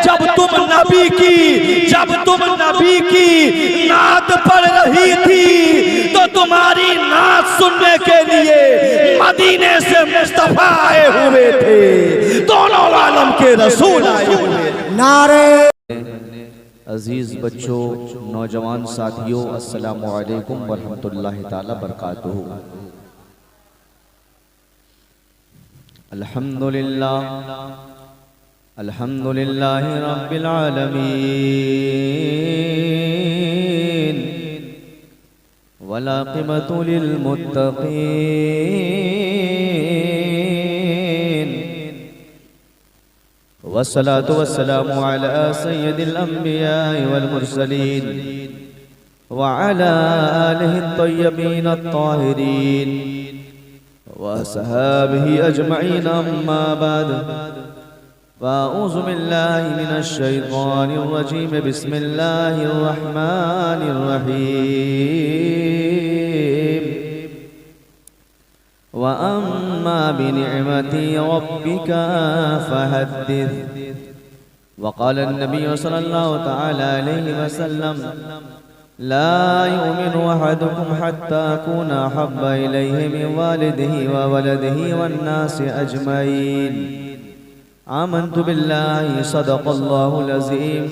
जब तुम नबी की नात पढ़ रही थी तो तुम्हारी नात सुनने के लिए मदीने से मुस्तफा आए हुए थे, दोनों आलम के रसूल आए हुए। नारे अजीज बच्चों, नौजवान साथियों, अस्सलामु अलैकुम वरहमतुल्लाहि ताला बरकातुहू। अल्हम्दुलिल्लाह अल्हम्दुलिल्लाहि रब्बिल आलमीन वल आक़िबतु लिल मुत्तक़ीन वस्सलातु वस्सलामु अला सय्यिदिल अंबिया वल मुरसलीन व अला आलिहि अत्तय्यबीन अत्ताहिरीन व असहाबिहि अजमईन, अम्मा बाद फ़अऊज़ु बिल्लाहि मिनश शैतानिर रजीम, बिस्मिल्लाहिर रहमानिर रहीम। व अम्मा बिनिअमति रब्बिका फ़हद्दिस। व क़ाल अन्नबी सल्लल्लाहु तआला अलैहि वसल्लम ला युमिनु अहदुकुम हत्ता अकूना अहब्बा इलैहि मिन वालिदिही व वलदिही वन्नासि अजमईन। आमन्तु बिल्लाहि सदक़ल्लाहुल अज़ीम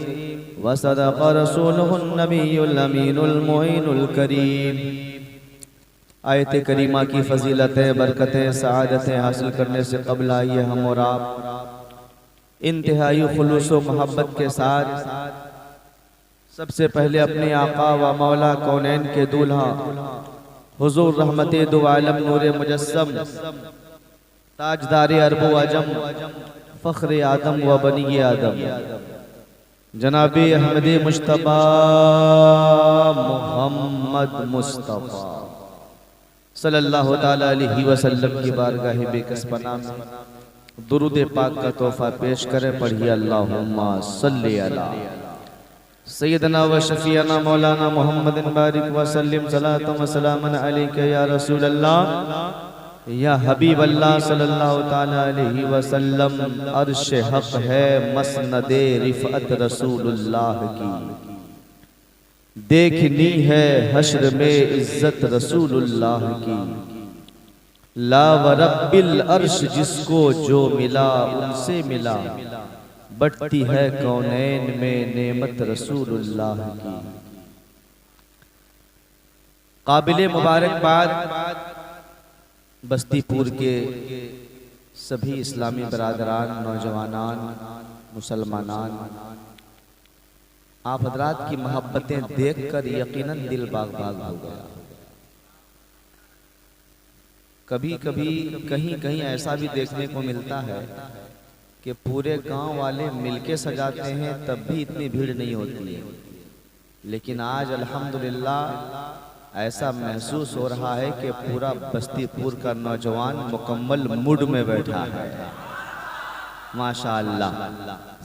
व सदक़ रसूलुहुन नबियुल अमीनुल मुईनुल करीम। आयत करीमा की फजीलतें, बरकतें, सआदतें हासिल करने से कबल आइए हम और आप इंतहाई खुलूस व मोहब्बत के साथ सबसे पहले अपने आका व मौला कौनैन के दूल्हा हुजूर रहमते दो आलम नूरे मुजस्सम ताजदारे अरब व अजम फ़ख्रे आदम व बनी आदम जनाबे अहमद मुश्तबा मोहम्मद मुस्तफ़ा सल्लल्लाहु ताला अलैहि वसल्लम की बारगाह बेकस पनाह में दुरूद पाक का तोहफा पेश करें। पढ़िए अल्लाहुम्मा सल्ली अला सय्यदना व शफीअना मौलाना मुहम्मदिन बारिक व सल्लिम सलातन व सलामन अलैका या रसूल अल्लाह या हबीब अल्लाह सल्लल्लाहु ताला अलैहि वसल्लम। अर्श हक है मसनदे रिफअत रसूलुल्लाह की, देखनी है हश्र में इज्जत रसूलुल्लाह की। ला व रब्बिल अर्श जिसको जो मिला उनसे मिला, बढ़ती है कौनैन में नेमत रसूलुल्लाह की। काबिले मुबारकबाद बस्तीपुर के सभी इस्लामी बरादरान, नौजवानान, मुसलमानान, आप हजरात की मोहब्बतें देखकर यकीनन दिल बाग बाग हो गया। कभी कभी कहीं कहीं ऐसा भी देखने को मिलता है कि पूरे गांव वाले मिलके सजाते हैं तब भी इतनी भीड़ नहीं होती है, लेकिन आज अल्हम्दुलिल्लाह ऐसा महसूस हो रहा है कि पूरा बस्तीपुर का नौजवान मुकम्मल मूड में बैठा है। माशाअल्लाह,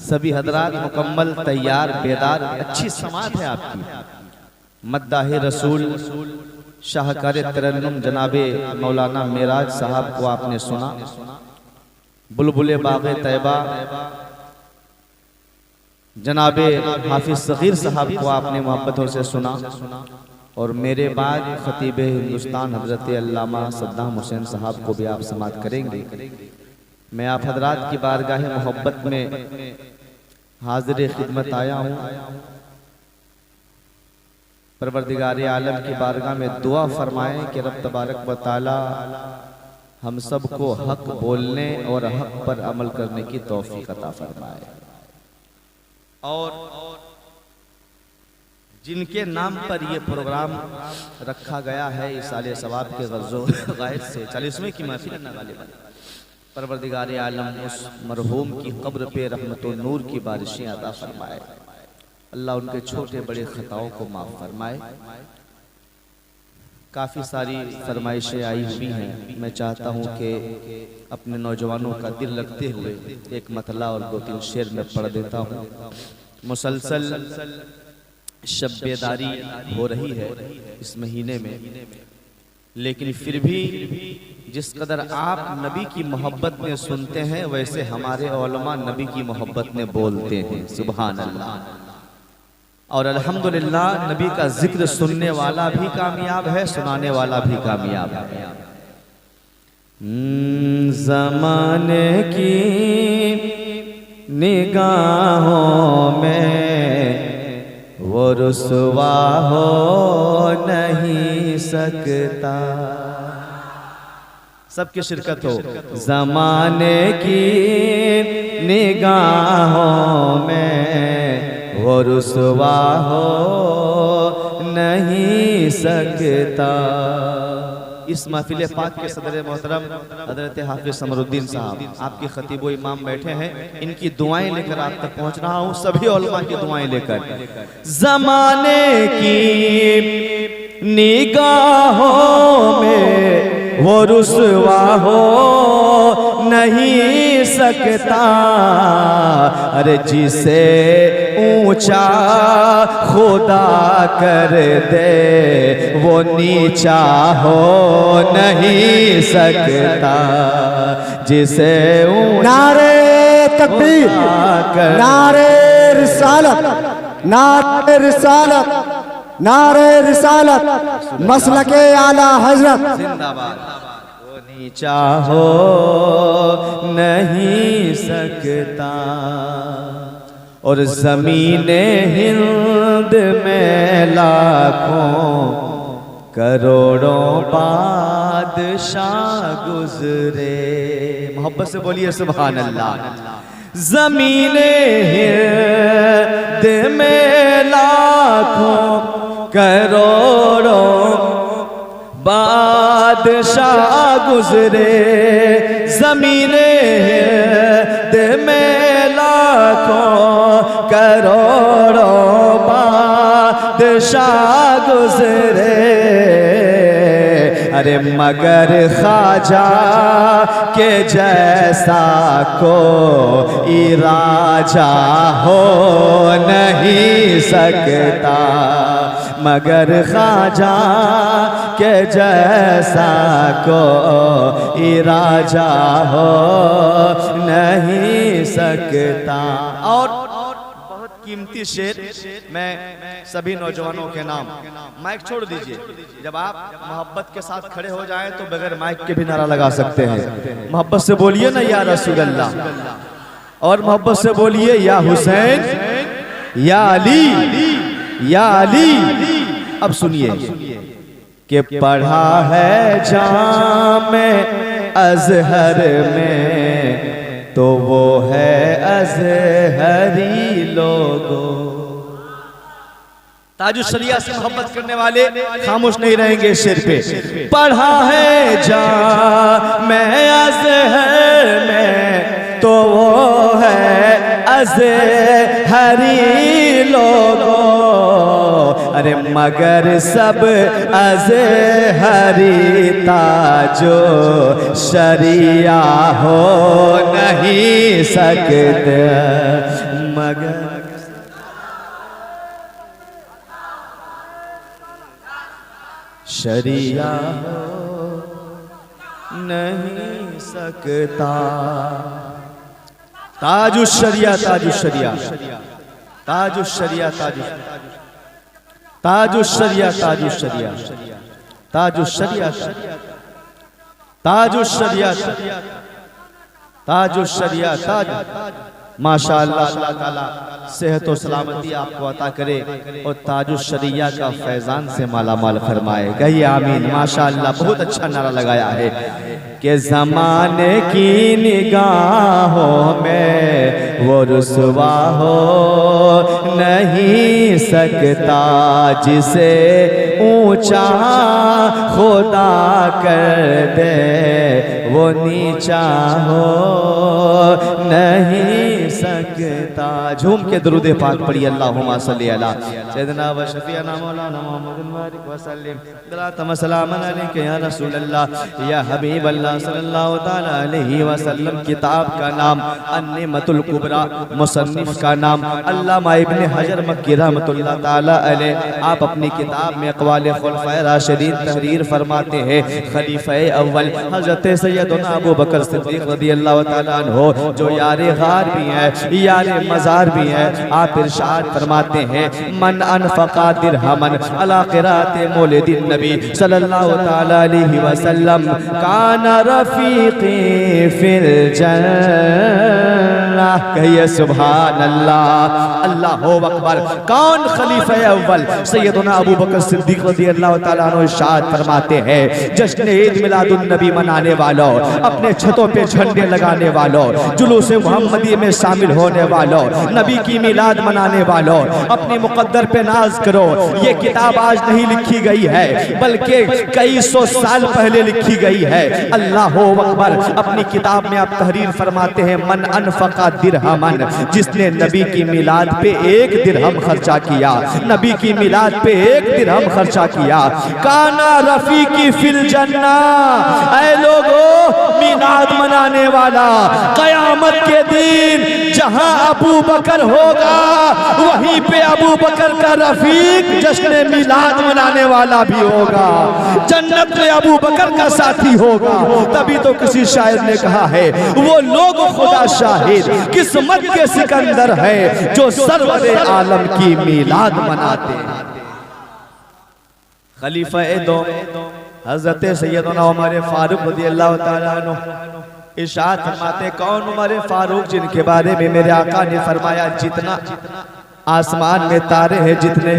सभी हजरात मुकम्मल तैयार बेदार, अच्छी समात है आपकी। मद्दाहे रसूल शाहकार तरन्नुम जनाबे मौलाना मेराज साहब को आपने सुना, बुलबुले बाग़े तैबा जनाबे हाफिज सगीर साहब को आपने मोहब्बतों से सुना, और मेरे बाद खतीब हिंदुस्तान हजरत अल्लामा सद्दाम हुसैन साहब को भी आप समात करेंगे। मैं आप हजरात की बारगाह मोहब्बत में हाजिर खिदमत आया हूँ। परवरदिगार आलम की बारगाह में दुआ फरमाएं कि रब तबारक व तआला हम सबको हक बोलने और हक पर अमल करने की तौफीक अता फरमाए। और जिनके नाम पर ये प्रोग्राम रखा गया है इस साले सवाब के गज़ो गायद से 40वें की महफिल न गालिबा, परवरदिगार आलम उस मरहूम की कब्र पे रहमत और नूर की बारिशें अता फरमाए। अल्लाह उनके छोटे बड़े खताओं को माफ़ फरमाए। काफ़ी सारी फरमाइशें आई हुई हैं, मैं चाहता हूँ कि अपने नौजवानों का दिल रखते हुए एक मतला और 2-3 शेर में पढ़ देता हूँ। मुसलसल शब्बेदारी हो रही है इस महीने में, लेकिन फिर भी जिस कदर आप नबी की मोहब्बत में सुनते हैं वैसे हमारे उलमा नबी की मोहब्बत में बोलते हैं। सुभान अल्लाह। और अल्हम्दुलिल्लाह नबी का जिक्र सुनने वाला भी कामयाब है, सुनाने वाला भी कामयाब है। ज़माने की निगाहों में वो रुसवा हो नहीं सकता। सबकी शिरकत हो। ज़माने की निगाहों में वो रुसवा हो नहीं सकता। इस महफिल पाक के सदर मोहतरम हज़रत हाफिज़ समरुद्दीन साहब आपके खतीब व इमाम बैठे हैं, इनकी दुआएं लेकर आप तक पहुंच रहा हूं, सभी उलमा की दुआएं लेकर। ज़माने की निगाहों में वो रुसवा हो नहीं सकता। अरे जिसे ऊंचा खुदा कर दे वो नीचा हो नहीं सकता। जिसे नारे तकबीर, नारे रिसालत, नारे रिसालत, नारे रिसालत, मसलके आला हजरत जिंदाबाद। वो नीचा हो नहीं सकता। और ज़मीने हिंद में लाखों करोड़ों बादशाह गुजरे। मोहब्बत से बोलिए सुभान अल्लाह। ज़मीने हिंद में लाखों करोड़ों बादशाह गुजरे। ज़मीने हिंद में लाखों करोड़ों बादशाह गुजरे। अरे मगर ख्वाजा के जैसा कोई राजा हो नहीं सकता। मगर ख्वाजा के जैसा कोई राजा हो नहीं सकता। और बहुत कीमती शेर मैं सभी नौजवानों के नाम, माइक छोड़ दीजिए, जब आप मोहब्बत के साथ खड़े हो जाएं तो बगैर माइक के भी नारा लगा सकते हैं। मोहब्बत से बोलिए ना या रसूल अल्लाह, और मोहब्बत से बोलिए या हुसैन, या अली, या अली। अब सुनिए कि पढ़ा है जामे अज़हर में तो वो है अज़हरी लोगों। ताजुश शरिया से मोहब्बत करने वाले खामोश नहीं रहेंगे शेर पे। पढ़ा है जामे अज़हर में तो वो है अज़हरी लोगों। अरे मगर सब अज़हरी ताजो शरिया हो नहीं सकते। मगर शरिया हो नहीं सकता। ताजुश शरिया, ताजुश शरिया, ताजुश शरिया, ताजुश शरिया, ताजुश शरिया, ताजुश शरिया, ताजुश शरिया, ताजुश शरिया, ताज। माशाअल्लाह, अल्लाह ताला सेहत और सलामती आपको अता करे और ताजुश शरिया का फैजान से माला माल फरमाए। कहिए आमीन। माशाअल्लाह, बहुत अच्छा नारा लगाया है कि ज़माने की निगाहों में वो रुसवा हो नहीं सकता। जिसे ऊंचा खुदा कर दे वो नीचा हो नहीं सकता। झूम के दुरूद पाक पढ़िए, अल्लाहुम्मा सल्ली अला सय्यिदना व शफीअना मौलाना मुहम्मदिन बारिक व सल्लिम सलातम सलामन अलैका या रसूल अल्लाह या हबीब अल्लाह सल्लल्लाहु तआला अलैहि वसल्लम। किताब का नाम अन्निमतुल कुबरा, मुसन्निफ का नाम अल्लामा इब्ने हजर मक्की रहमतुल्लाह ताला अलैह। आप अपनी किताब में अक़वाल खुलफ़ाए राशिदीन तहरीर फरमाते हैं खलीफा अव्वल हज़रत सैयदना अबू बकर सिद्दीक़ रज़ियल्लाहु ताला अन्हु जो यारे गार भी हैं, यारे मज़ार भी हैं। आप इरशाद फरमाते हैं मन अनफ़क़ा दिरहमन अला क़िराअति मौलिदिन नबी सल्लल्लाहु ताला अलैहि वसल्लम काना रफ़ीक़ी फ़िल जन्नह। कहिए सुभान अल्लाह, अल्लाहु अकबर। कौन खलीफा अव्वल? सैयदना अबू बकर सिद्दीक़ रज़ियल्लाहु ताला अन्हु इरशाद फरमाते हैं जश्न ईद मिलादुन नबी मनाने वालों, अपने छतों पे झंडे लगाने वालों, जुलूस मुहम्मदी में शामिल होने वालों, नबी की मिलाद मनाने वालों, अपनी मुक़द्दर पे नाज करो। ये किताब आज नहीं लिखी गई है बल्कि कई सौ साल पहले लिखी गई है। अल्लाहु अकबर। अपनी किताब में आप तहरीर फरमाते हैं मन अनफ़क़ा दिरहमन, जिसने नबी की मिलाद पे 1 दिरहम खर्चा किया, नबी की मिलाद पे 1 दिरहम खर्चा किया, काना रफ़ीक़ी फ़िल जन्नह। ऐ लोगो, मिलाद मनाने वाला क़यामत के दिन जहां अबू बकर होगा वहीं पे अबू बकर का रफ़ीक जश्न मिलाद मनाने वाला भी होगा, जन्नत में अबू बकर का साथी होगा। तभी तो किसी शायर ने कहा है वो लोग खुदा शाहिद किस्मत के सिकंदर है जो सरवर आलम की मिलाद मनाते हैं। खलीफा दो हज़रत सैयदना उमर फारूक रज़ियल्लाहु ताला अन्हु इरशाद फरमाते कौन उमर फारूक जिनके बारे में मेरे आका ने फरमाया जितना आसमान में तारे हैं जितने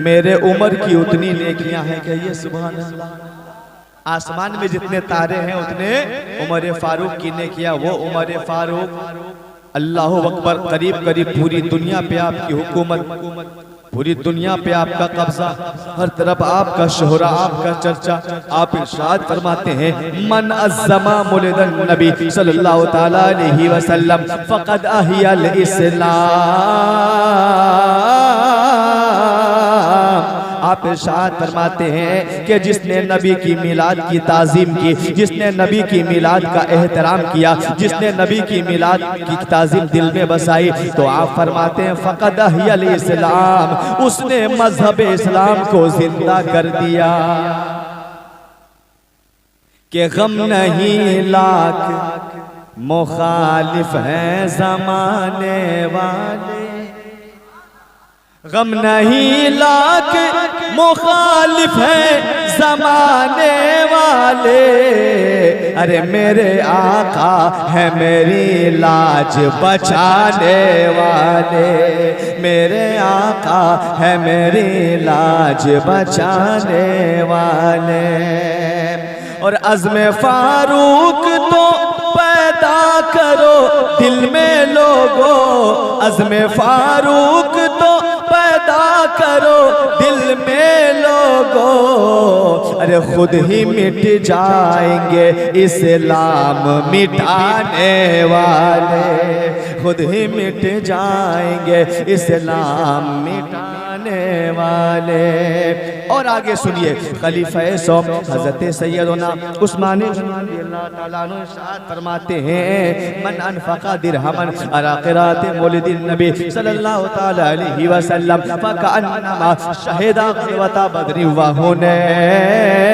मेरे उमर की उतनी नेकियां हैं। कहिए सुभान अल्लाह। आसमान में जितने तारे हैं उतने उमर फारूक की नेकियां। वो उमर फारूक अल्लाहु अकबर। करीब करीब पूरी दुनिया पे आपकी हुकूमत, पूरी दुनिया पे आपका कब्जा, हर तरफ आपका शोहरा, आपका चर्चा। आप इरशाद फरमाते हैं मन अज़्ज़मा मौलिदन नबी सल्लल्लाहु ताला अलैहि वसल्लम फ़क़द अहियल इस्लाम। आप इरशाद फरमाते हैं कि जिसने नबी की मिलाद की ताज़ीम की, जिसने नबी की मिलाद का एहतराम किया, जिसने नबी की मिलाद की ताज़ीम दिल में बसाई, तो आप फरमाते हैं फ़क़द अहियल इस्लाम, उसने मजहब इस्लाम को जिंदा कर दिया। कि गम नहीं लाख मुखालिफ हैं ज़माने वाले, गम नहीं लाख मुखालिफ है ज़माने वाले। अरे मेरे आका है मेरी लाज बचाने वाले, मेरे आका है मेरी लाज बचाने वाले। और अज़्म फारूक तो पैदा करो दिल में लोगो, अज़्म फारूक तो पैदा करो दिल में लोगो। अरे खुद ही मिट जाएंगे इस्लाम मिटाने वाले, खुद ही मिट जाएंगे इस्लाम मिटाने वाले। और आगे सुनिए खलीफा सौम हज़रत सैयदना उस्मान रज़ियल्लाहु ताला अन्हु इरशाद फरमाते हैं मन अनफ़क़ा दिरहमन अला क़िराअति मौलिदिन नबी सल्लल्लाहु ताला अलैहि वसल्लम फ़कअन्नमा शहिदा ग़ज़वता बद्र व हुनैन।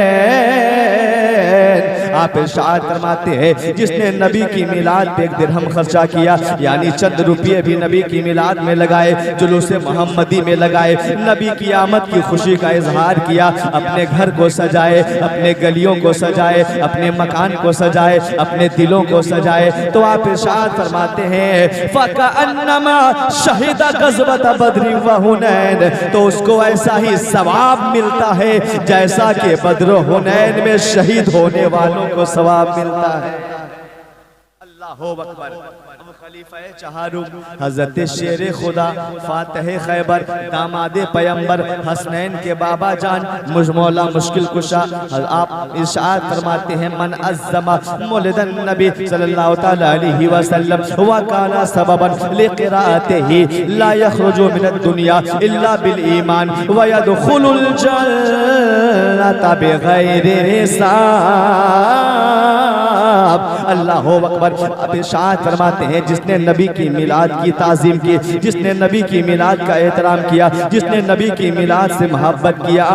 आप इरशाद फरमाते हैं जिसने नबी की मिलाद पे 1 दिरहम खर्चा किया, यानी चंद रुपये भी नबी की मिलाद में लगाए, जुलूस मोहम्मदी में लगाए, नबी की आमद की खुशी का इजहार किया, अपने घर को सजाए, अपने गलियों को सजाए, अपने मकान को सजाए, अपने दिलों को सजाए, तो आप इरशाद फरमाते हैं फ़कअन्नमा शहिदा ग़ज़वत बद्र व हुनैन, तो उसको ऐसा ही सवाब मिलता है जैसा कि बद्र हुनैन में शहीद होने वालों को सवाब मिलता है। अल्लाहु अकबर। खलीफा चहारू हजरत शेर खुदा फातह खैबर दामाद पैगंबर हसनैन के बाबा जान मुझमौला मुश्किल कुशा आप इरशाद फरमाते हैं मन अज़्ज़मा मौलिदन नबी सल्लल्लाहु तआला अलैहि वसल्लम व काना सबबन लिक़राअतिही ला यखरुजु मिनद दुनिया इल्ला बिल ईमान व यदखुलुल जन्नता बिगैरि हिसाब। अल्लाहु अकबर। अब इरशाद फरमाते हैं जिसने नबी की मिलाद की ताज़ीम की, जिसने नबी की मिलाद का एहतराम किया, जिसने नबी की मिलाद से मोहब्बत किया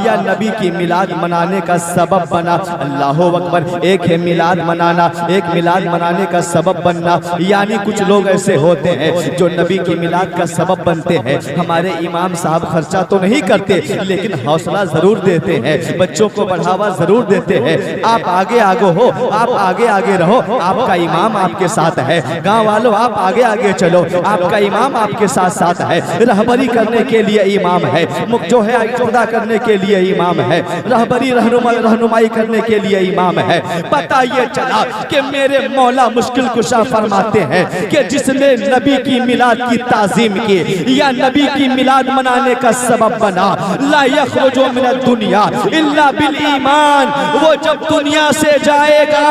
या नबी की मिलाद मनाने का सबब बना। अल्लाहु अकबर। एक है मिलाद मनाना, एक मिलाद मनाने का सबब बनना। यानी कुछ लोग ऐसे होते हैं जो नबी की मिलाद का सबब बनते हैं। हमारे इमाम साहब खर्चा तो नहीं करते लेकिन हौसला जरूर देते हैं, बच्चों को बढ़ावा जरूर देते हैं। आप आगे आगे हो, आप आगे आगे रहो, आपका इमाम आपके साथ है। गांव वालों आप आगे आगे चलो, आपका इमाम आपके साथ साथ है। रहबरी करने के लिए इमाम है, जो है इक़्तिदा करने के लिए इमाम है, रहबरी रहनुमाई करने के लिए इमाम है। पता ये चला कि मेरे मौला मुश्किल कुशा फरमाते हैं कि जिसने नबी की मिलाद की ताज़ीम की या नबी की मिलाद मनाने का सबब बना, ला यखरुजु मिनद दुनिया इल्ला बिल ईमान, वो जब दुनिया से जाएगा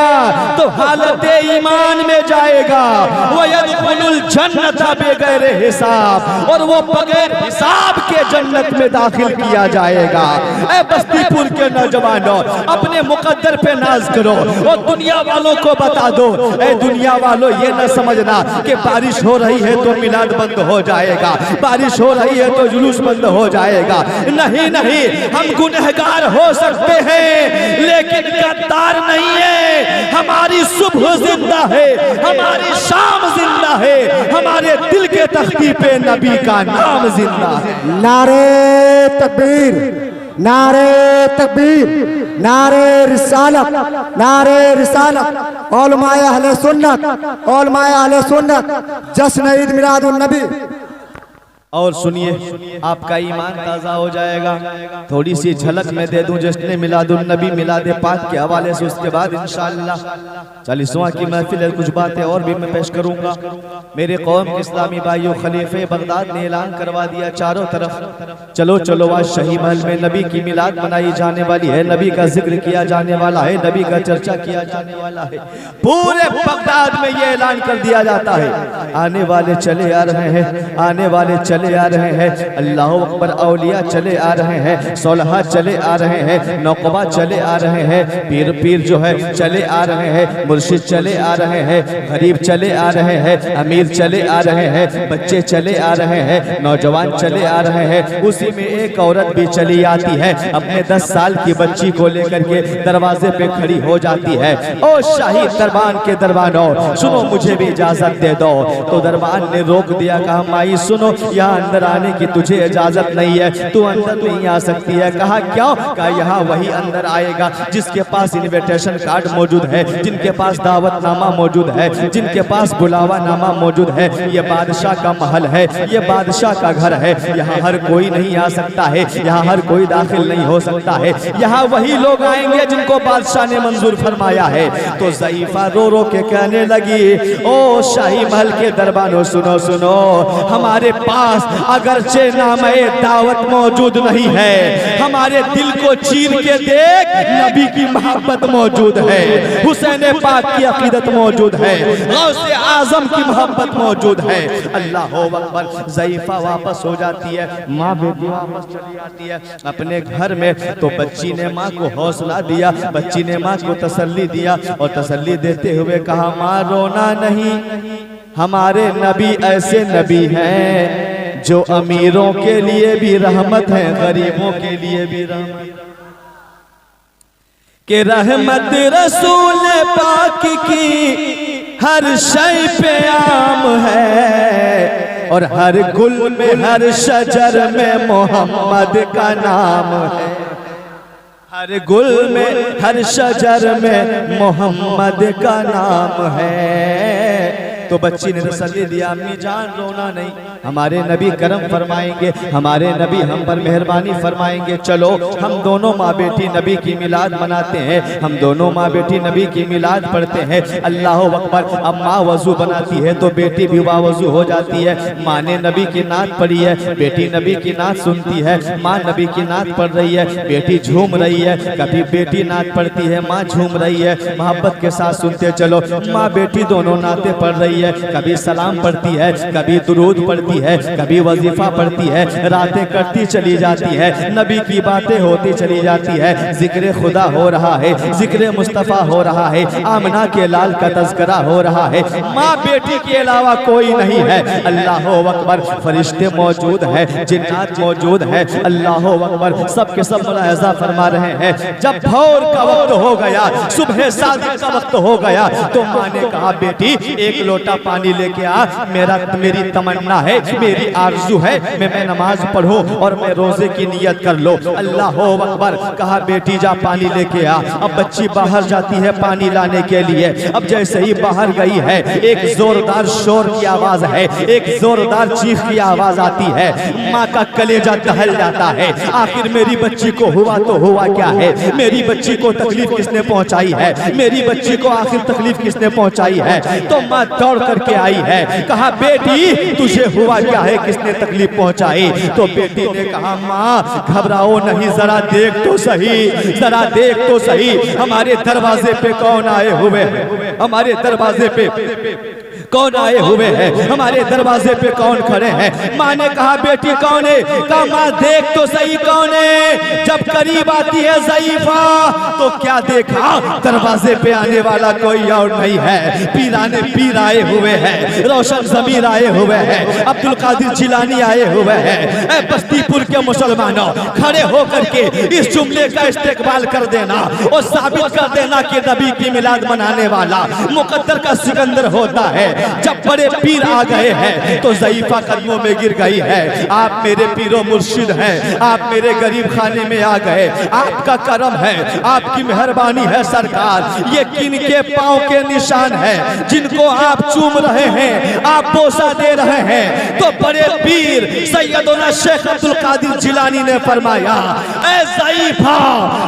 तो हालत ईमान में जाएगा। वो यदखुलुल जन्नता बिगैर हिसाब, और वो बगैर हिसाब के जन्नत में दाखिल किया जाएगा। ए बस्तीपुर के नौजवानों, अपने मुकद्दर पे नाज करो और दुनिया वालों को बता दो। ए दुनिया वालों, ये न समझना कि बारिश हो रही है तो मिलाद बंद हो जाएगा, बारिश हो रही है तो जुलूस बंद हो जाएगा। नहीं नहीं, हम गुनहगार हो सकते हैं लेकिन गद्दार नहीं है। हमारी सुबह जिंदा है, हमारी शाम जिंदा है, हमारे दिल के तख्ती पे नबी का नाम जिंदा है। नारे तकबीर, नारे तकबीर, नारे रिसालत, नारे रिसालत। उलमाए अहले सुन्नत, उलमाए अहले सुन्नत, जश्न ईद मिलादुन नबी। और सुनिए, आपका ईमान ताज़ा हो जाएगा। थोड़ी सी झलक मैं दे दूं जश्न मिलादुन नबी मिलाद पाक के हवाले से, उसके बाद इंशाअल्लाह 40वां की महफिल है, कुछ बातें और भी मैं पेश करूंगा। मेरे कौम के इस्लामी भाइयों, खलीफे बगदाद ने ऐलान करवा दिया चारों तरफ, चलो चलो आज शाही महल में नबी की मिलाद मनाई जाने वाली है, नबी का जिक्र किया जाने वाला है, नबी का चर्चा किया जाने वाला है। पूरे बगदाद में ये ऐलान कर दिया जाता है, आने वाले चले आ रहे हैं, आने वाले चले आ रहे हैं। अल्लाह अकबर। औलिया चले आ रहे हैं, सोलहा चले आ रहे हैं, नौकबा चले आ रहे हैं, पीर जो है चले आ रहे हैं, मुर्शिद चले आ रहे हैं, गरीब चले आ रहे हैं, अमीर चले आ रहे हैं, बच्चे चले आ रहे हैं, नौजवान चले आ रहे हैं। उसी में एक औरत भी चली आती है, अपने 10 साल की बच्ची को लेकर के दरवाजे पे खड़ी हो जाती है। ओ शाही दरबान के दरबानों, सुनो मुझे भी इजाजत दे दो। तो दरबान ने रोक दिया, कहा माई सुनो, यहाँ अंदर आने की तुझे इजाजत नहीं है, तू अंदर नहीं आ सकती है। कहा क्यों? कहा यहाँ वही अंदर आएगा जिसके पास इनविटेशन कार्ड मौजूद है, जिनके पास दावतनामा मौजूद है, जिनके पास बुलावा नामा मौजूद है। ये बादशाह का महल है, ये बादशाह का घर है, यहाँ हर कोई नहीं आ सकता है, यहाँ हर कोई दाखिल नहीं हो सकता है, यहाँ वही लोग आएंगे जिनको बादशाह ने मंजूर फरमाया है। तो ज़ईफा रो रो के कहने लगी, ओ शाही महल के दरबानों सुनो सुनो, हमारे पास अगरचे नामे दावत मौजूद नहीं है, हमारे दिल को चीर के देख, नबी की मोहब्बत मौजूद है, हुसैन पाक की अकीदत मौजूद है, गौसे आजम की मोहब्बत मौजूद है। अल्लाह अकबर। ज़ईफा वापस हो जाती है, माँ बेटी वापस चली आती है अपने घर में। तो बच्ची ने माँ को हौसला दिया, बच्ची ने माँ को तसल्ली दिया और तसल्ली देते हुए कहा, माँ रोना नहीं, हमारे नबी ऐसे नबी हैं जो अमीरों के लिए भी रहमत है, गरीबों के लिए भी रहमत। के रहमत रसूल पाक की हर शय पे आम है, और हर गुल में हर शजर में मोहम्मद का नाम है, हर गुल में हर शजर में मोहम्मद का नाम है। तो बच्ची ने तसल्ली दिया, अम्मी जान रोना नहीं, हमारे नबी करम फरमाएंगे, हमारे नबी हम पर मेहरबानी फरमाएंगे। चलो हम दोनों माँ बेटी नबी की मिलाद मनाते हैं, हम दोनों माँ बेटी नबी की मिलाद पढ़ते हैं। अल्लाह अकबर। अब माँ वजू बनाती है तो बेटी भी बावजू हो जाती है। माँ ने नबी की नात पढ़ी है, बेटी नबी की नात सुनती है। माँ नबी की नात पढ़ रही है, बेटी झूम रही है। कभी बेटी नात पढ़ती है, माँ झूम रही है, मोहब्बत के साथ सुनते चलो। माँ बेटी दोनों नाते पढ़ रही है, कभी सलाम पढ़ती है, कभी दुरूद पढ़ती है, कभी वजीफा पढ़ती है, रातें कटती चली जाती है, नबी की बातें होती चली जाती है, जिक्र खुदा हो रहा है, जिक्र मुस्तफ़ा हो रहा है, आमना के लाल का तज़किरा हो रहा है। माँ बेटी के अलावा कोई नहीं है। अल्लाह अकबर। फरिश्ते मौजूद है, जिन्नात मौजूद है। अल्लाह अकबर। सब के सब मुलाहिज़ा फरमा रहे हैं। जब भोर का वक्त हो गया, सुबह सादिक का वक्त हो गया, तो माँ ने कहा बेटी एक लोटा पानी लेके आ, मेरी तमन्ना है, मेरी आरज़ू है, मैं नमाज पढ़ूं और मैं रोजे की नियत कर लो। अल्लाह अकबर। कहा बेटी जा पानी लेके आ। अब बच्ची बाहर जाती है पानी लाने के लिए। अब जैसे ही बाहर गई है, एक जोरदार शोर की आवाज है, एक जोरदार चीख की आवाज आती है। माँ का कलेजा दहल जाता है। आखिर मेरी बच्ची को हुआ तो हुआ क्या है? मेरी बच्ची को तकलीफ किसने पहुंचाई है? मेरी बच्ची को आखिर तकलीफ किसने पहुंचाई है? तो माँ दौड़ करके आई है। कहा बेटी तुझे हुआ क्या है, किसने तकलीफ पहुंचाई? तो बेटी ने कहा माँ घबराओ नहीं, जरा देख तो सही, जरा देख तो सही, हमारे दरवाजे पे कौन आए हुए हैं, हमारे दरवाजे पे कौन आए हुए हैं, हमारे दरवाजे पे कौन खड़े हैं? माँ ने कहा बेटी कौन है? कहा माँ देख तो सही कौन है। जब करीब आती है ज़ईफ़ा तो क्या देखा, दरवाजे पे आने वाला कोई और नहीं है, पीर आए हुए हैं, रोशन ज़मीर आए हुए हैं, अब्दुल कादिर जिलानी आए हुए हैं। बस्तीपुर के मुसलमानों खड़े होकर के इस जुमले का इस्तेकबाल कर देना और साबित कर देना कि नबी की मिलाद मनाने वाला मुकद्दर का सिकंदर होता है। जब बड़े पीर आ गए हैं तो ज़ईफ़ा कदमों में गिर गई है। आप मेरे पीरो मुर्शिद हैं, आप मेरे गरीब खाने में आ गए, आपका करम है, आपकी मेहरबानी है सरकार। ये किनके पाँव के निशान है जिनको आप चूम रहे हैं, आप बोसा दे रहे हैं? तो बड़े पीर सैयदना शेख अब्दुल कादिर जिलानी ने फरमाया ऐ ज़ईफ़ा,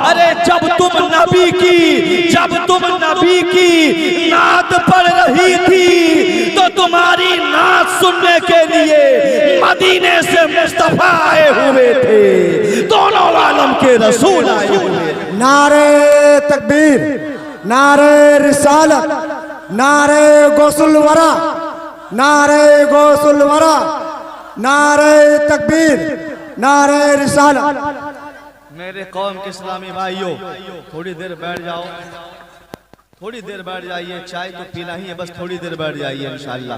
अरे जब तुम नबी की नात पढ़ रही थी तो तुम्हारी नात सुनने के लिए मदीने से मुस्तफा आए हुए थे, दोनों आलम के रसूल आए हुए। नारे तकबीर, नारे रिसालत, नारे गौसुल वरा, नारे गौसुल वरा, नारे तकबीर, नारे रिसालत। मेरे कौम के इस्लामी भाइयों थोड़ी देर बैठ जाओ, थोड़ी देर बैठ जाइए। चाय तो पीना ही है, बस थोड़ी देर बैठ जाइए इंशाअल्लाह।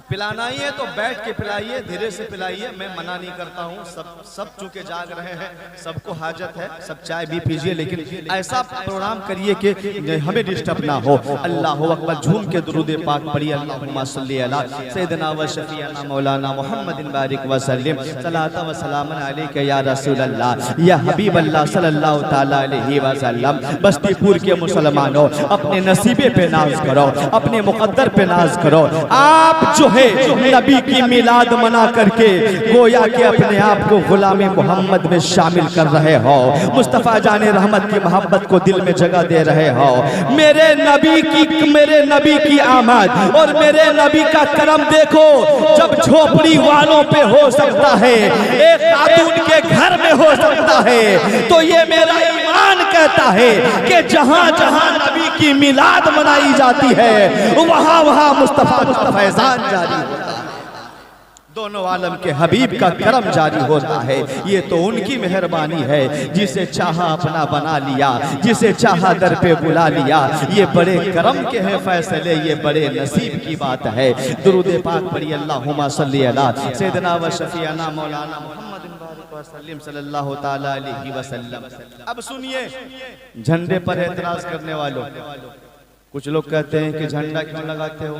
पिलाना ही है तो बैठ के पिलाइए, धीरे से पिलाइए, मैं मना नहीं करता हूँ। सब चूंकि जाग रहे हैं, सबको हाजत है, सब चाय भी पीजिए, लेकिन ऐसा प्रोग्राम करिए कि हमें डिस्टर्ब ना हो। अल्लाह अकबर। झूम के दुरूद पाक पढ़िए। अल्लाहुम्मा सल्ली अला सय्यिदना व शफीअना मौलाना मुहम्मदिन बारिक व सल्लिम सलाता व सलामन अलैका या रसूल अल्लाह या हबीब अल्लाह सल्लल्लाहु तआला अलैहि वसल्लम। बस्तीपुर के मुसलमानों अपने नसीबे पे नाज करो, अपने मुकद्दर पे नाज करो। आप जो है नबी की मिलाद मना करके गोया के अपने आप को गुलाम मोहम्मद में शामिल कर रहे हो, मुस्तफ़ा जाने रहमत की मोहब्बत को दिल में जगह दे रहे हो। मेरे नबी की आमद और मेरे नबी का करम देखो। जब झोपड़ी वालों पे हो सकता है, एक खातून के घर में हो सकता है, तो ये मेरा ईमान कहता है कि जहां जहां नबी की मिलाद मनाई जाती है वहां वहां मुस्तफ़ा फैजान जारी होता है, दोनों आलम के हबीब का करम जारी होता है। ये तो उनकी मेहरबानी है, जिसे चाहा अपना बना लिया, जिसे चाहा दर पे बुला लिया। ये बड़े करम के हैं फैसले, ये बड़े नसीब की बात है। दुरूद पाक पढ़िए। अल्लाहुम्मा सल्ली अला सय्यिदना व शफीअना मौलाना मुहम्मदिन बारिक व सल्लिम सल्लल्लाहु तआला अलैहि वसल्लम। अब सुनिए, झंडे पर एतराज करने वालों, कुछ लोग कहते हैं कि झंडा क्यों लगाते हो?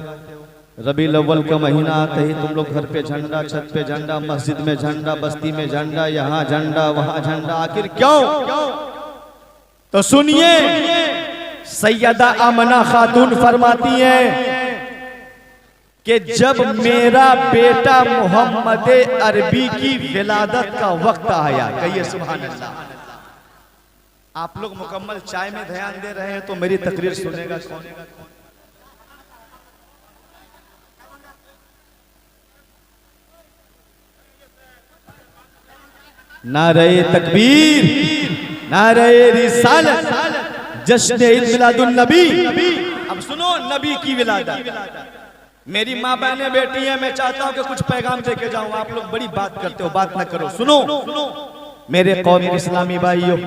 रबीउल अव्वल का महीना आते ही तुम लोग घर पे झंडा, छत पे झंडा, मस्जिद में झंडा, बस्ती में झंडा, यहाँ झंडा वहाँ झंडा, आखिर क्यों? तो सुनिए, सैयदा आमना खातून फरमाती हैं कि जब मेरा बेटा मोहम्मद अरबी की विलादत का वक्त आया। कहिए सुभान अल्लाह। आप लोग मुकम्मल चाय में ध्यान दे रहे हैं तो मेरी तकरीर सुनेगा कौन? नारे तकबीर, नारे रिसालत, जश्न ईद मिलादुन नबी। अब सुनो नबी की विलादत। मेरी माँ बहनें बेटी हैं, मैं चाहता हूं कि कुछ पैगाम देके जाऊं। आप लोग बड़ी बात करते हो, बात ना करो। सुनो मेरे कौम इस्लामी भाइयों,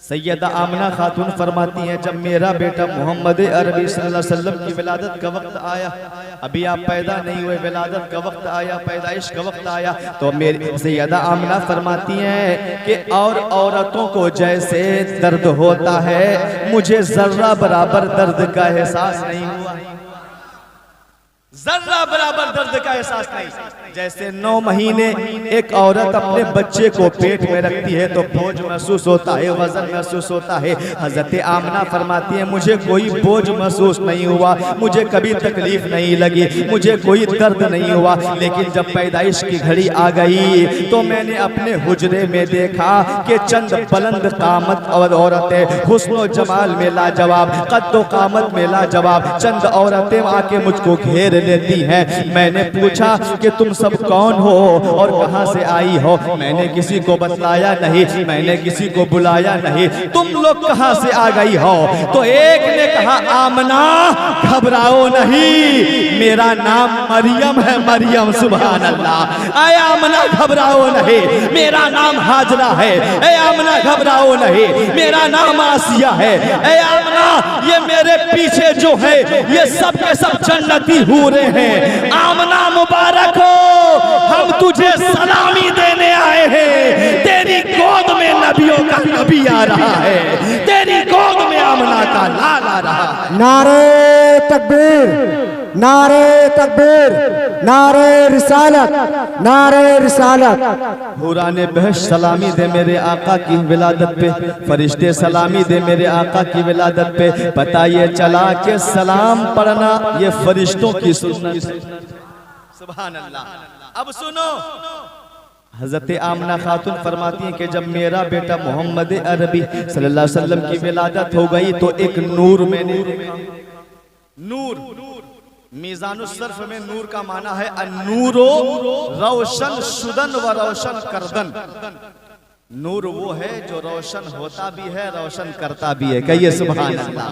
सैयदा आमना खातून फरमाती हैं जब मेरा बेटा मोहम्मद अरबी सल्लल्लाहु अलैहि वसल्लम की विलादत का वक्त आया, अभी आप पैदा नहीं हुए, विलादत का वक्त आया, पैदाइश का वक्त आया, तो मेरी सैयदा आमना फरमाती हैं कि और औरतों को जैसे दर्द होता है, मुझे जर्रा बराबर दर्द का एहसास नहीं हुआ। जर्रा बराबर दर्द का एहसास नहीं। जैसे 9 महीने एक औरत अपने बच्चे को पेट में रखती है तो बोझ महसूस होता है, वजन महसूस होता है। हजरत आमना फरमाती है मुझे कोई बोझ महसूस नहीं हुआ, मुझे कभी तकलीफ नहीं लगी, मुझे कोई दर्द नहीं हुआ। लेकिन जब पैदाइश की घड़ी आ गई तो मैंने अपने हुजरे में देखा कि चंद बुलंद कामत और औरतें, हुस्न जमाल में लाजवाब, कद्दो कामत में लाजवाब चंद औरतें आके मुझको घेर लेती हैं। मैंने पूछा कि तुम सब कौन हो और कहां से आई हो? मैंने किसी को बतलाया नहीं, मैंने किसी को बुलाया नहीं, तुम लोग कहां से आ गई हो? तो एक ने कहा आमना घबराओ नहीं, मेरा नाम मरियम है, मरियम। सुभान अल्लाह। ऐ आमना घबराओ नहीं, मेरा नाम हाजरा है। ऐ आमना घबराओ नहीं, मेरा नाम आसिया है। ऐ आमना ये मेरे पीछे जो है ये सब के सब जन्नती हूरे हैं। आमना मुबारक हो, हम तुझे सलामी देने आए हैं। तेरी गोद में नबियों का नबी आ रहा है, तेरी गोद में आमना का लाल आ रहा है। नारे तकबीर, नारे तकबीर, नारे रिसालत, नारे रिसालत। हुरा ने बहश सलामी दे मेरे आका की विलादत पे, फरिश्ते सलामी दे मेरे आका की विलादत पे। पता ये चला कि सलाम पढ़ना ये फरिश्तों की सुन्नत है। सुभान अल्लाह। अब सुनो, हजरत आमना खातून फरमाती हैं कि जब मेरा बेटा मोहम्मद अरबी सल्लल्लाहु अलैहि वसल्लम की विलादत हो गई तो एक नूर मैंने देखा। नूर मीज़ानुस्सर्फ में नूर का माना है अन्नूरो रोशन शुदन व रोशन करदन। नूर वो है जो रोशन होता भी है, रोशन करता भी है। कहिए सुभान अल्लाह।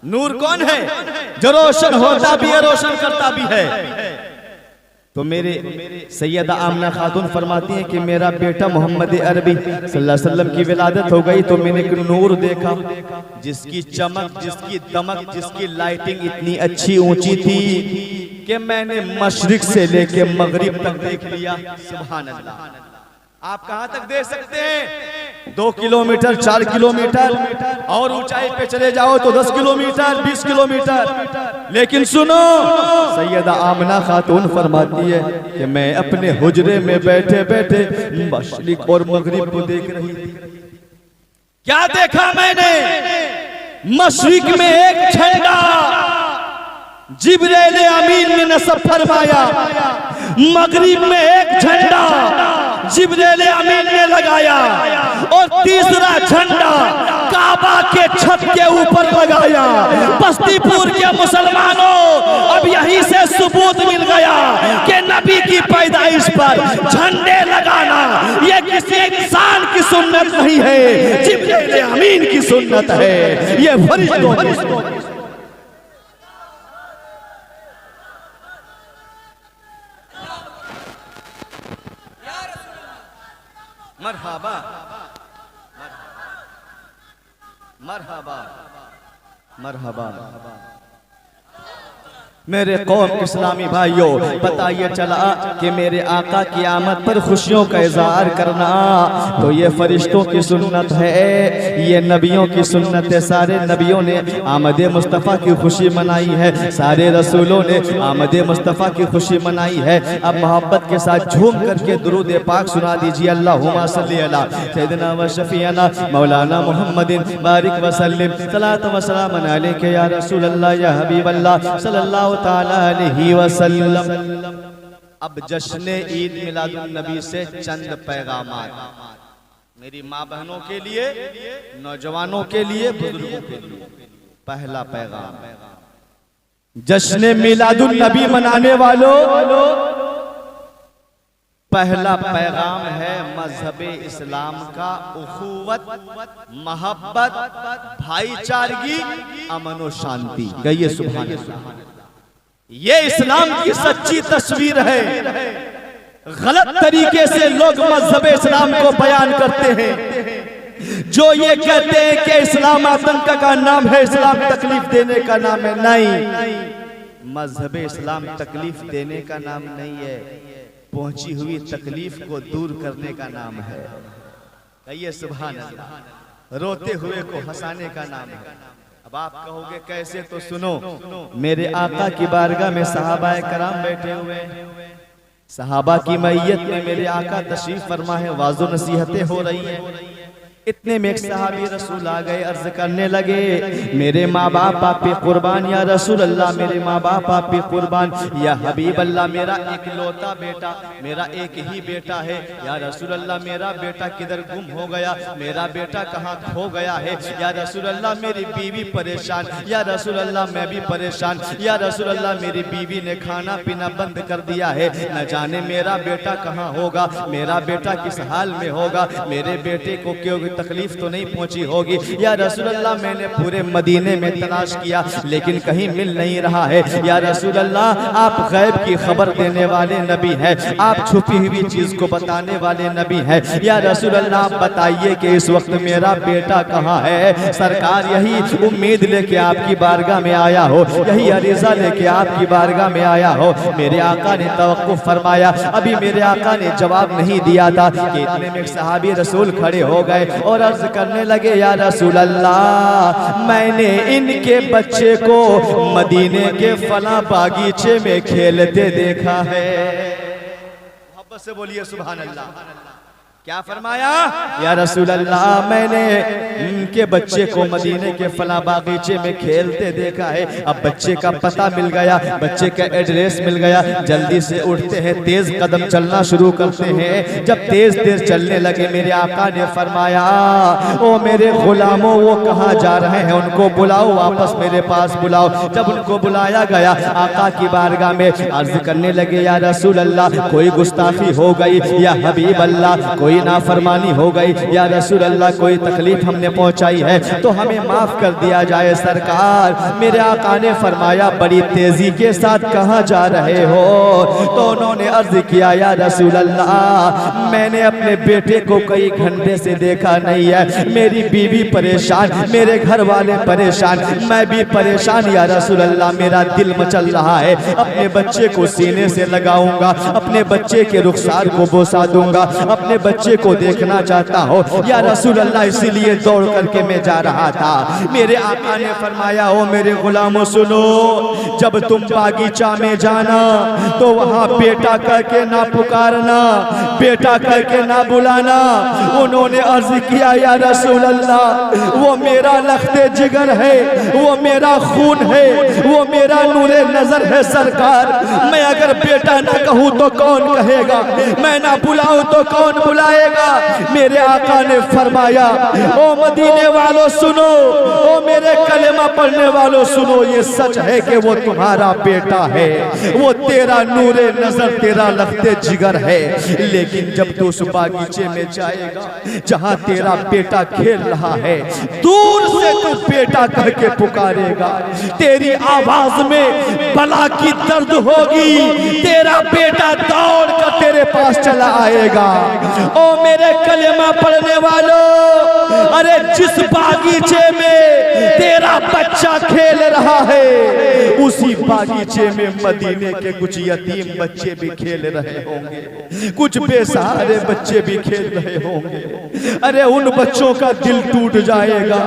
नूर कौन है? जो रोशन होता भी है, रोशन करता भी है। तो मेरे सैयदा आमना खातून फरमाती हैं कि मेरा बेटा मोहम्मद अरबी सल्लल्लाहु अलैहि वसल्लम की विलादत हो गई तो मैंने एक नूर देखा जिसकी चमक, जिसकी दमक, जिसकी लाइटिंग इतनी अच्छी ऊंची थी कि मैंने मशरिक से लेके मगरिब तक देख लिया। सुभान अल्लाह। आप कहां तक देख सकते हैं? 2 किलोमीटर, 4 किलोमीटर, और ऊंचाई पे चले जाओ तो 10 किलोमीटर, 20 किलोमीटर। लेकिन सुनो, सैयदा आमना खातून फरमाती है कि मैं अपने हुजरे में बैठे बैठे मशरिक और मगरिब को देख रही थी। क्या देखा मैंने? मशरिक में एक झंडा जिब्रील अमीन ने नस्ब फरमाया, मगरिब में एक झंडा जिब्रील अमीन ने लगाया, और तीसरा झंडा काबा के छत के ऊपर लगाया। बस्तीपुर के मुसलमानों, अब यहीं से सबूत मिल गया कि नबी की पैदाइश पर झंडे लगाना ये किसी इंसान की सुन्नत नहीं है, जिब्रील अमीन की सुन्नत है। ये फरिश्तों मरहबा, मरहबा, मरहबा। मेरे कौम इस्लामी भाइयों, पता ये चला कि मेरे आका की आमद पर खुशियों का इजहार करना तो ये फरिश्तों की सुन्नत है, ये नबियों की सुन्नत है। सारे नबियों ने आमद मुस्तफ़ा की खुशी मनाई है, सारे रसूलों ने आमद मुस्तफ़ा की खुशी मनाई है। अब मोहब्बत के साथ झूम करके दुरूद पाक सुना दीजिए। अल्लाहुम्मा सल्ली अला सय्यिदना व शफीअना मौलाना मुहम्मदिन बारिक व सल्लिम सलात व सलाम अलैका या रसूल अल्लाह या हबीब अल्लाह सल्लल्लाहु ताला अलैहि वसल्लम। अब जश्न ईद मिलादुन नबी से चंद पैगामात मेरी माँ बहनों के लिए, नौजवानों के लिए, बुजुर्गों के लिए। पहला पैगाम, जश्न मिलादुन नबी मनाने वालों, पहला पैगाम है मजहबे इस्लाम का उखुवत, मोहब्बत, भाईचारगी, अमन और शांति। कहिए सुभान अल्लाह। ये इस्लाम की सच्ची तस्वीर है। गलत तरीके से लोग मजहबे इस्लाम को बयान करते हैं, जो ये कहते हैं कि इस्लाम आतंक का नाम है, इस्लाम तकलीफ देने का नाम है। नहीं, मजहबे इस्लाम तकलीफ देने का नाम नहीं है, पहुंची हुई तकलीफ को दूर करने का नाम है। कहिए सुभान अल्लाह। रोते हुए को हंसाने का नाम है। अब आप कहोगे कैसे, तो सुनो। मेरे आका की बारगाह में सहाबाए कराम बैठे हुए हैं, सहाबा की मैयत में मेरे आका तशरीफ फरमा है, वाज़ो नसीहतें हो रही हैं। इतने में एक सहाबी रसूल आ गए, अर्ज करने लगे, मेरे माँ बाप आप पे कुर्बान या रसूल अल्लाह, मेरे माँ बाप आप पे कुर्बान या हबीब अल्लाह, मेरा इकलौता बेटा, मेरा एक ही बेटा है या रसूल अल्लाह, मेरा बेटा किधर गुम हो गया, मेरा बेटा कहाँ खो गया है या रसूल अल्लाह, मेरी बीवी परेशान या रसूल अल्लाह, मैं भी परेशान या रसूल अल्लाह, मेरी बीवी ने खाना पीना बंद कर दिया है, न जाने मेरा बेटा कहाँ होगा, मेरा बेटा किस हाल में होगा, मेरे बेटे को क्यों तकलीफ तो नहीं पहुंची होगी या रसूल अल्लाह, मैंने पूरे मदीने में तलाश किया लेकिन कहीं मिल नहीं रहा है या रसूल अल्लाह, आप गैब की खबर देने वाले नबी हैं, आप छुपी हुई चीज को बताने वाले नबी हैं या रसूल अल्लाह, आप बताइए कि इस वक्त मेरा बेटा कहाँ है। सरकार यही उम्मीद लेके आपकी बारगाह में आया हो, यही अरीज़ा लेके आपकी बारगाह में आया हो। मेरे आका ने तवक्कुफ फरमाया, अभी मेरे आका ने जवाब नहीं दिया था कि इतने में सहाबी रसूल खड़े हो गए और अर्ज करने लगे, या रसूल अल्लाह, मैंने इनके बच्चे को मदीने के फला बागीचे में खेलते देखा है। मोहब्बत से बोलिए सुभान अल्लाह। क्या फरमाया, या रसूल अल्लाह, मैंने इनके बच्चे को मदीने के फला बागीचे में खेलते देखा है। अब बच्चे का पता मिल गया, बच्चे का एड्रेस मिल गया, जल्दी से उठते हैं, तेज कदम चलना शुरू करते हैं। जब तेज तेज चलने लगे, मेरे आका ने फरमाया, ओ मेरे गुलामों, वो कहाँ जा रहे हैं, उनको बुलाओ, वापस मेरे पास बुलाओ। जब उनको बुलाया गया, आका की बारगाह में अर्ज करने लगे, या रसूल अल्लाह, कोई गुस्ताखी हो गई या हबीब अल्लाह, कोई नाफरमानी हो गई या रसूल अल्लाह, कोई तकलीफ हमने पहुंचाई है तो हमें माफ कर दिया जाए। सरकार, मेरे आका ने फरमाया, बड़ी तेजी के साथ कहाँ जा रहे हो? तो उन्होंने अर्ज किया, या रसूल अल्लाह, मैंने अपने बेटे को कई घंटे से देखा नहीं है, मेरी बीवी परेशान, मेरे घर वाले परेशान, मैं भी परेशान या रसूल अल्लाह, मेरा दिल मचल रहा है, अपने बच्चे को सीने से लगाऊंगा, अपने बच्चे के रुखसार को बोसा दूंगा, अपने बच्चे को देखना चाहता हो या रसूल अल्लाह, इसीलिए दौड़ करके मैं जा रहा था। मेरे आका ने फरमाया, ओ मेरे गुलामों सुनो, जब तुम बागीचा में जाना तो वहां बेटा करके ना पुकारना, बेटा करके ना बुलाना। उन्होंने अर्ज किया, या रसूल अल्लाह, वो मेरा लख्ते जिगर है, वो मेरा खून है, वो मेरा नूरे नजर है। सरकार, मैं अगर बेटा ना कहूँ तो कौन कहेगा, मैं ना बुलाऊं तो कौन बुलाएगा? मेरे आका ने फरमाया, ओ मदीने वालों सुनो, ओ मेरे कलेमा पढ़ने वालों सुनो, ये सच है कि वो तुम्हारा बेटा है, वो तेरा नूरे नजर, तेरा लख्ते जिगर है। लेकिन जब तू उस बागीचे में जाएगा जहां तेरा बेटा खेल रहा है, दूर से तू बेटा कह के पुकारेगा, तेरी आवाज में बला की दर्द होगी, तेरा बेटा दौड़ कर तेरे पास चला आएगा। ओ मेरे कलेमा पढ़ने वालों, अरे जिस बागीचे में तेरा बच्चा खेल रहा है, उसी बागीचे में मदीने के कुछ यतीम बच्चे भी खेल रहे होंगे, कुछ बेसहारे बच्चे भी खेल रहे होंगे। अरे उन बच्चों का दिल टूट जाएगा,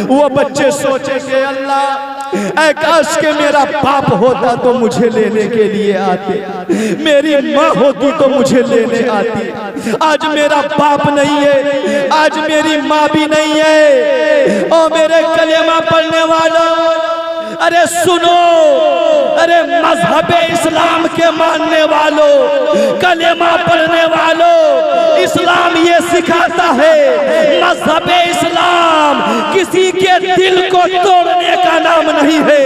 वो बच्चे सोचेंगे, अल्लाह, ऐ काश के मेरा बाप होता तो मुझे लेने के लिए आते, मेरी माँ होती तो मुझे लेने आती। आज मेरा बाप नहीं है, आज मेरी माँ भी नहीं है। ओ मेरे कलेमा पढ़ने वालों, अरे सुनो, अरे मजहब इस्लाम के मानने वालों, कलेमा पढ़ने वालों, इस्लाम ये सिखाता है मजहब इस्लाम किसी के दिल को तोड़ने का नाम नहीं है,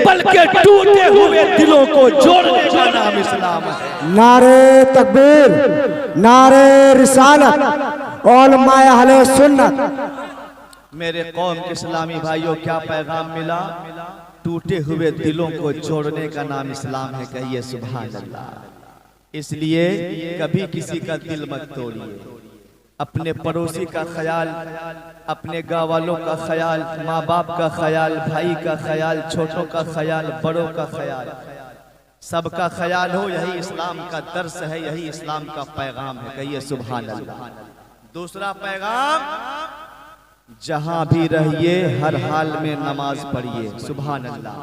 बल्कि टूटे हुए दिलों को जोड़ने का नाम इस्लाम है। नारे तकबीर, नारे रिसालत, उलमाए अहले सुन्नत। मेरे कौम के इस्लामी भाइयों, क्या पैगाम मिला? टूटे हुए दिलों को जोड़ने का नाम इस्लाम है। कहिए सुभान अल्लाह। इसलिए कभी किसी का दिल मत तोड़िए। अपने पड़ोसी का ख्याल, अपने गाँव वालों का ख्याल, माँ बाप का ख्याल, भाई का ख्याल, छोटों का ख्याल, बड़ों का ख्याल, सबका ख्याल हो। यही इस्लाम का दर्स है, यही इस्लाम का पैगाम है। कहिए सुभान अल्लाह। दूसरा पैगाम, जहां भी रहिए हर हाल में नमाज पढ़िए। सुभान अल्लाह।